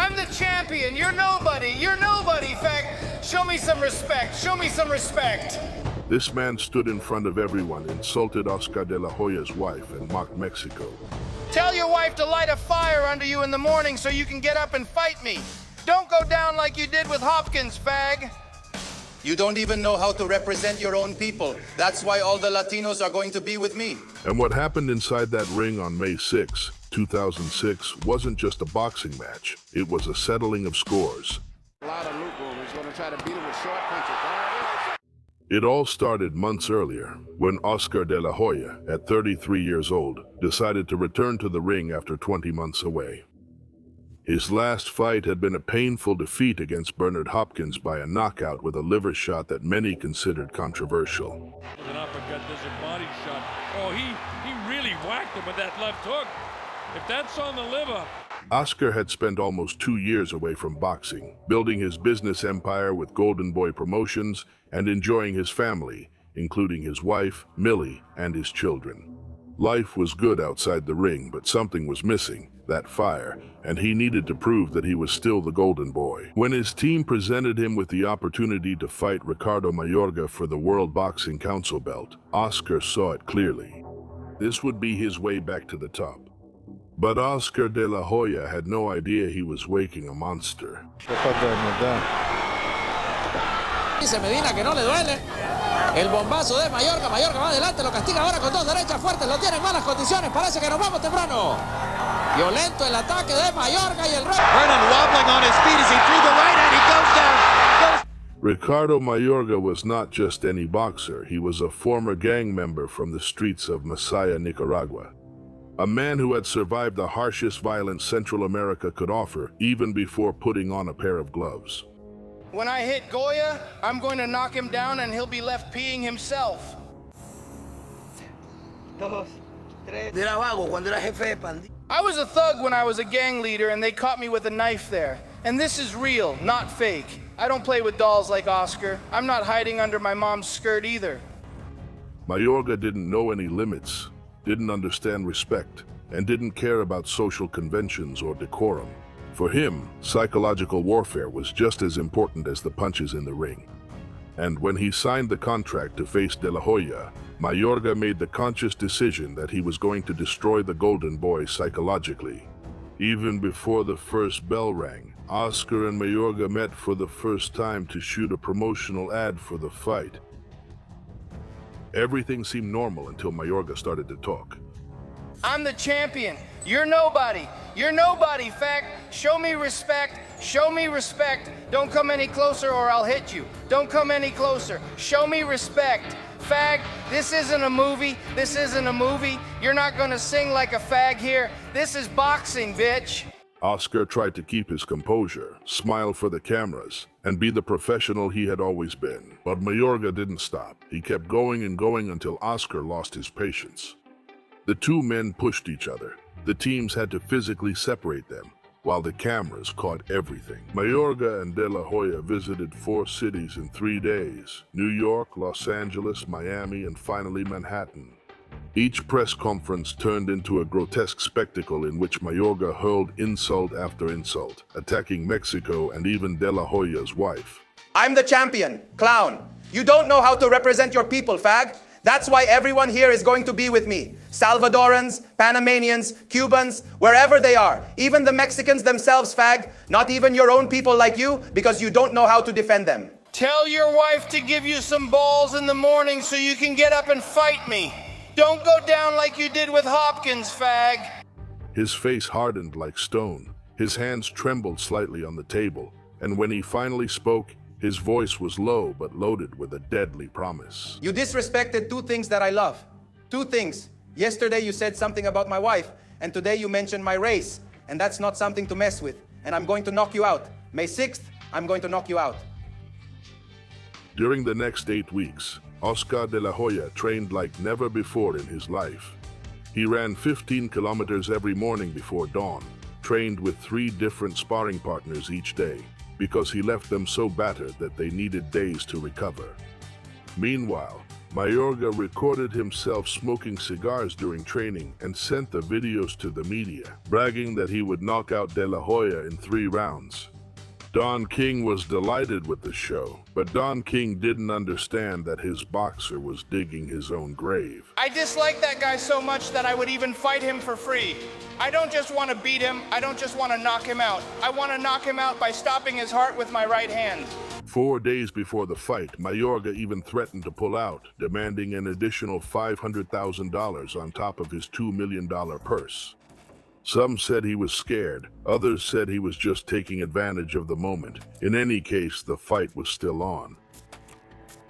I'm the champion. You're nobody. You're nobody, fag. Show me some respect. Show me some respect. This man stood in front of everyone, insulted Oscar de la Hoya's wife, and mocked Mexico. Tell your wife to light a fire under you in the morning so you can get up and fight me. Don't go down like you did with Hopkins, fag. You don't even know how to represent your own people. That's why all the Latinos are going to be with me. And what happened inside that ring on May 6, 2006 wasn't just a boxing match. It was a settling of scores. A lot of loophole. He's going to try to beat him with short punches. It all started months earlier when Oscar de la Hoya, at 33 years old, decided to return to the ring after 20 months away. His last fight had been a painful defeat against Bernard Hopkins by a knockout with a liver shot that many considered controversial. An uppercut, there's a body shot. Oh, he really whacked him with that left hook. If that's on the liver. Oscar had spent almost 2 years away from boxing, building his business empire with Golden Boy Promotions and enjoying his family, including his wife, Millie, and his children. Life was good outside the ring, but something was missing, that fire, and he needed to prove that he was still the Golden Boy. When his team presented him with the opportunity to fight Ricardo Mayorga for the World Boxing Council belt, Oscar saw it clearly. This would be his way back to the top. But Oscar de la Hoya had no idea he was waking a monster. Dice Medina que no le duele. El bombazo de Mayorga. Mayorga va adelante, lo castiga ahora con dos derechas fuertes. Lo tiene en malas condiciones. Parece que nos vamos temprano. Violento el ataque de Mayorga y el Vernon wobbling on his feet as he threw the right and he goes down. Ricardo Mayorga was not just any boxer. He was a former gang member from the streets of Masaya, Nicaragua. A man who had survived the harshest violence Central America could offer, even before putting on a pair of gloves. When I hit Goya, I'm going to knock him down and he'll be left peeing himself. I was a thug when I was a gang leader and they caught me with a knife there. And this is real, not fake. I don't play with dolls like Oscar. I'm not hiding under my mom's skirt either. Mayorga didn't know any limits, didn't understand respect, and didn't care about social conventions or decorum. For him, psychological warfare was just as important as the punches in the ring. And when he signed the contract to face De La Hoya, Mayorga made the conscious decision that he was going to destroy the Golden Boy psychologically. Even before the first bell rang, Oscar and Mayorga met for the first time to shoot a promotional ad for the fight. Everything seemed normal until Mayorga started to talk. I'm the champion. You're nobody. You're nobody, fag. Show me respect. Show me respect. Don't come any closer or I'll hit you. Don't come any closer. Show me respect. Fag, this isn't a movie. This isn't a movie. You're not gonna sing like a fag here. This is boxing, bitch. Oscar tried to keep his composure, smile for the cameras, and be the professional he had always been. But Mayorga didn't stop. He kept going and going until Oscar lost his patience. The two men pushed each other. The teams had to physically separate them, while the cameras caught everything. Mayorga and De La Hoya visited 4 cities in 3 days: New York, Los Angeles, Miami, and finally Manhattan. Each press conference turned into a grotesque spectacle in which Mayorga hurled insult after insult, attacking Mexico and even De La Hoya's wife. I'm the champion, clown. You don't know how to represent your people, fag. That's why everyone here is going to be with me. Salvadorans, Panamanians, Cubans, wherever they are. Even the Mexicans themselves, fag. Not even your own people like you, because you don't know how to defend them. Tell your wife to give you some balls in the morning so you can get up and fight me. Don't go down like you did with Hopkins, fag. His face hardened like stone. His hands trembled slightly on the table, and when he finally spoke, his voice was low but loaded with a deadly promise. You disrespected 2 things that I love. 2 things. Yesterday you said something about my wife, and today you mentioned my race. And that's not something to mess with. And I'm going to knock you out. May 6th, I'm going to knock you out. During the next 8 weeks, Oscar de la Hoya trained like never before in his life. He ran 15 kilometers every morning before dawn, trained with 3 different sparring partners each day, because he left them so battered that they needed days to recover. Meanwhile, Mayorga recorded himself smoking cigars during training and sent the videos to the media, bragging that he would knock out De La Hoya in 3 rounds. Don King was delighted with the show, but Don King didn't understand that his boxer was digging his own grave. I dislike that guy so much that I would even fight him for free. I don't just want to beat him, I don't just want to knock him out. I want to knock him out by stopping his heart with my right hand. 4 days before the fight, Mayorga even threatened to pull out, demanding an additional $500,000 on top of his $2 million purse. Some said he was scared, others said he was just taking advantage of the moment. In any case, the fight was still on.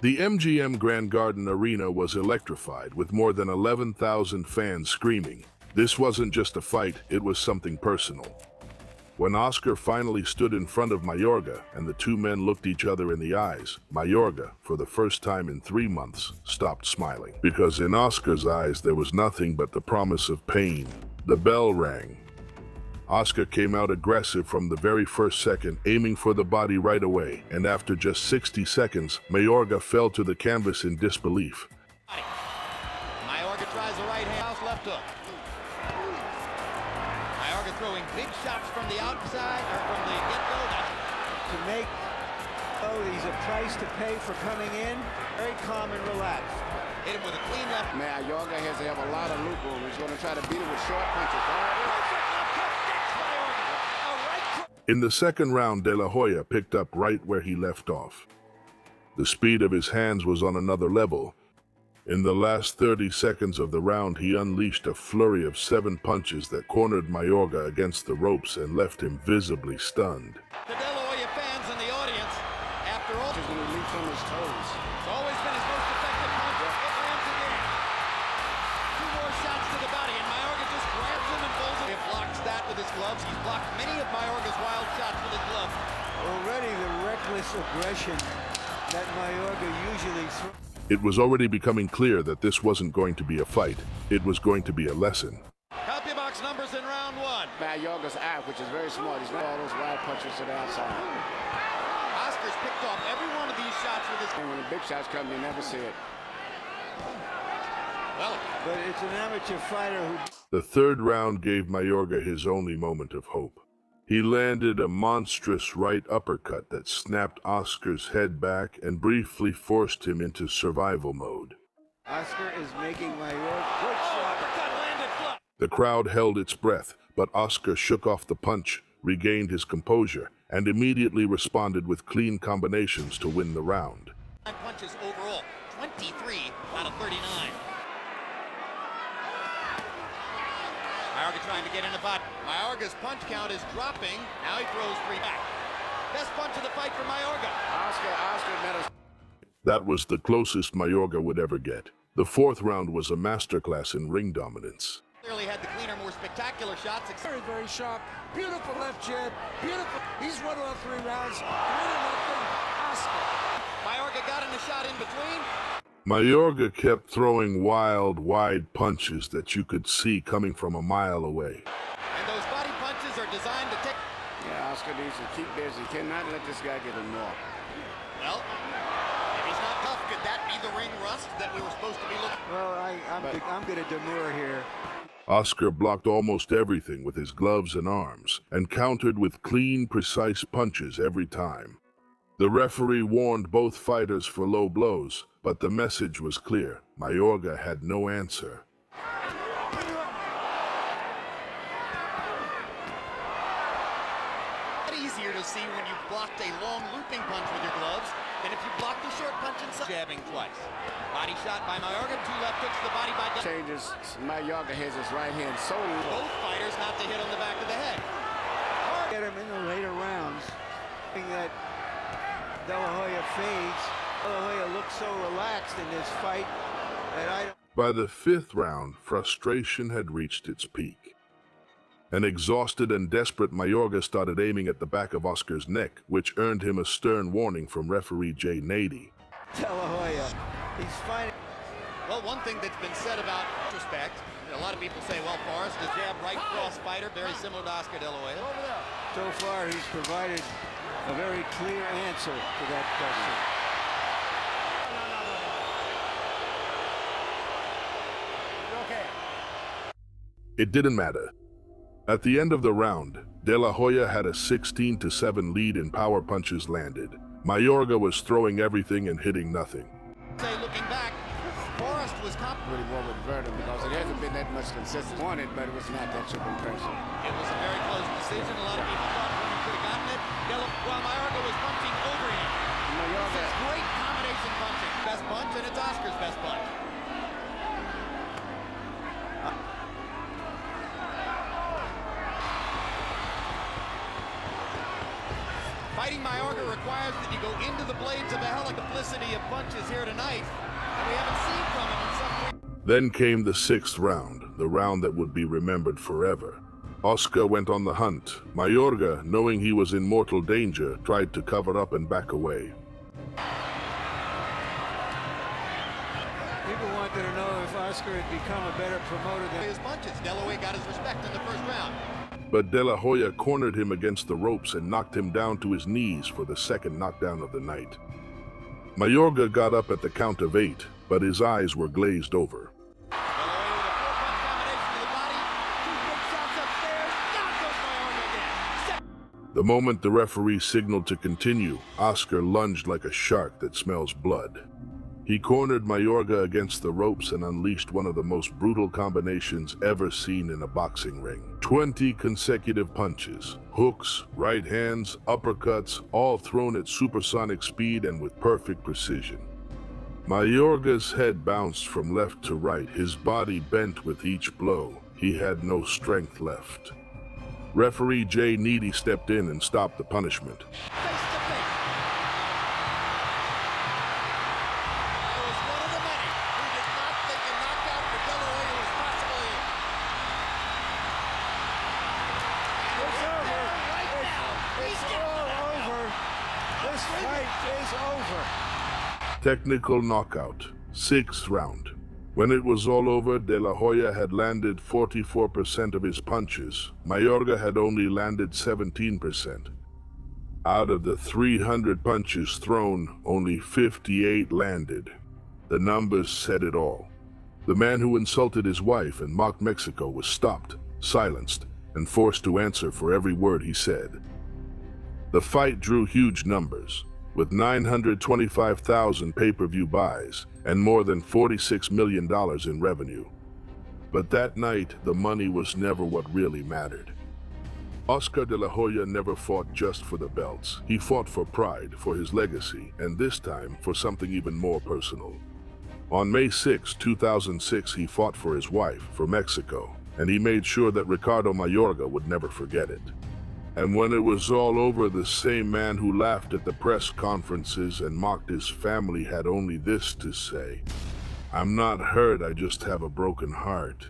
The MGM Grand Garden Arena was electrified, with more than 11,000 fans screaming. This wasn't just a fight, it was something personal. When Oscar finally stood in front of Mayorga and the two men looked each other in the eyes, Mayorga, for the first time in 3 months, stopped smiling. Because in Oscar's eyes there was nothing but the promise of pain. The bell rang. Oscar came out aggressive from the very first second, aiming for the body right away, and after just 60 seconds, Mayorga fell to the canvas in disbelief. Mayorga tries the right hand, left hook. Mayorga throwing big shots from the outside, or from the get-go. To make, he's a price to pay for coming in. Very calm and relaxed. Hit him with a clean left. Mayorga has to have a lot of loop room. He's going to try to beat him with short punches. In the second round, De La Hoya picked up right where he left off. The speed of his hands was on another level. In the last 30 seconds of the round, he unleashed a flurry of 7 punches that cornered Mayorga against the ropes and left him visibly stunned. The De La Hoya fans in the audience, after all, He's going to leap from his toes. it's always been his most effective punch. It lands again. 2 more shots to the body, and Mayorga just grabs him and pulls him. He blocks that with his gloves. He's blocked many of Mayorga's wild shots with his gloves. Already the reckless aggression that Mayorga usually throws. It was already becoming clear that this wasn't going to be a fight. It was going to be a lesson. Copy box numbers in round 1. Mayorga's out, which is very smart. He's not all those wild punches to the outside. Oscar's picked off every one of these shots with his... And when the big shots come, you never see it. Well, But it's an amateur fighter who... The third round gave Mayorga his only moment of hope. He landed a monstrous right uppercut that snapped Oscar's head back and briefly forced him into survival mode. Oscar is making Mayorga... Good shot. uppercut landed flat. The crowd held its breath, but Oscar shook off the punch, regained his composure, and immediately responded with clean combinations to win the round. 9 punches overall, 23 out of 39. Mayorga trying to get in the body. Mayorga's punch count is dropping. Now he throws 3 back. Best punch of the fight for Mayorga. Oscar met us. That was the closest Mayorga would ever get. The fourth round was a masterclass in ring dominance. Clearly had the cleaner, more spectacular shots. Very, very sharp. Beautiful left jab. Beautiful. He's won all 3 rounds. 3-0. Oscar. Mayorga got in the shot in between. Mayorga kept throwing wild, wide punches that you could see coming from a mile away. And those body punches are designed to take... Yeah, Oscar needs to keep busy. He cannot let this guy get him more. Well, if he's not tough, could that be the ring rust that we were supposed to be looking... Well, I'm going to demur here. Oscar blocked almost everything with his gloves and arms, and countered with clean, precise punches every time. The referee warned both fighters for low blows, but the message was clear. Mayorga had no answer. Easier to see when you blocked a long looping punch with your gloves than if you blocked a short punch and jabbing twice. Body shot by Mayorga, 2 left hooks to the body by... Changes. Mayorga has his right hand so low. Both fighters not to hit on the back of the head. Get him in the later rounds. Thing that De La Hoya fades. De La Hoya looks so relaxed in this fight that I don't... By the 5th round, frustration had reached its peak. An exhausted and desperate Mayorga started aiming at the back of Oscar's neck, which earned him a stern warning from referee Jay Nady. De La Hoya, he's fighting... Well, one thing that's been said about respect, a lot of people say, well, Forrest, the jab right cross fighter, very similar to Oscar De La Hoya. So far, he's provided a very clear answer to that question. It didn't matter. At the end of the round, De La Hoya had a 16-7 lead in power punches landed. Mayorga was throwing everything and hitting nothing. Say, looking back, Forrest was Really well with Verdum because it hasn't been that much consistency on it, but it was not that super impressive. It was a very close decision. A lot of people thought Vernon could have gotten it. While Mayorga was punching over him. This is great combination punching. Best punch, and it's Oscar's best punch. Fighting Mayorga requires that you go into the blades of a helicoplicity of punches here tonight, and we haven't seen from him in some way. Then came the 6th round, the round that would be remembered forever. Oscar went on the hunt. Mayorga, knowing he was in mortal danger, tried to cover up and back away. People wanted to know if Oscar had become a better promoter than His punches. Delaware got his respect in the first round. But De La Hoya cornered him against the ropes and knocked him down to his knees for the second knockdown of the night. Mayorga got up at the count of 8, but his eyes were glazed over. Delaware with a four-punch combination to the body. Two big shots upstairs. Down goes Mayorga again. The moment the referee signaled to continue, Oscar lunged like a shark that smells blood. He cornered Mayorga against the ropes and unleashed one of the most brutal combinations ever seen in a boxing ring. 20 consecutive punches, hooks, right hands, uppercuts, all thrown at supersonic speed and with perfect precision. Mayorga's head bounced from left to right, his body bent with each blow. He had no strength left. Referee Jay Needy stepped in and stopped the punishment. Face to face. I was one of the many who did not think a knockout for Delaware was possible here. And It's right over. there, right now. He's It's getting all knocked out. over. This fight is over. Technical knockout, 6th round. When it was all over, De La Hoya had landed 44% of his punches. Mayorga had only landed 17%. Out of the 300 punches thrown, only 58 landed. The numbers said it all. The man who insulted his wife and mocked Mexico was stopped, silenced, and forced to answer for every word he said. The fight drew huge numbers, with 925,000 pay-per-view buys and more than $46 million in revenue. But that night, the money was never what really mattered. Oscar De La Hoya never fought just for the belts. He fought for pride, for his legacy, and this time for something even more personal. On May 6, 2006, he fought for his wife, for Mexico, and he made sure that Ricardo Mayorga would never forget it. And when it was all over, the same man who laughed at the press conferences and mocked his family had only this to say: "I'm not hurt, I just have a broken heart."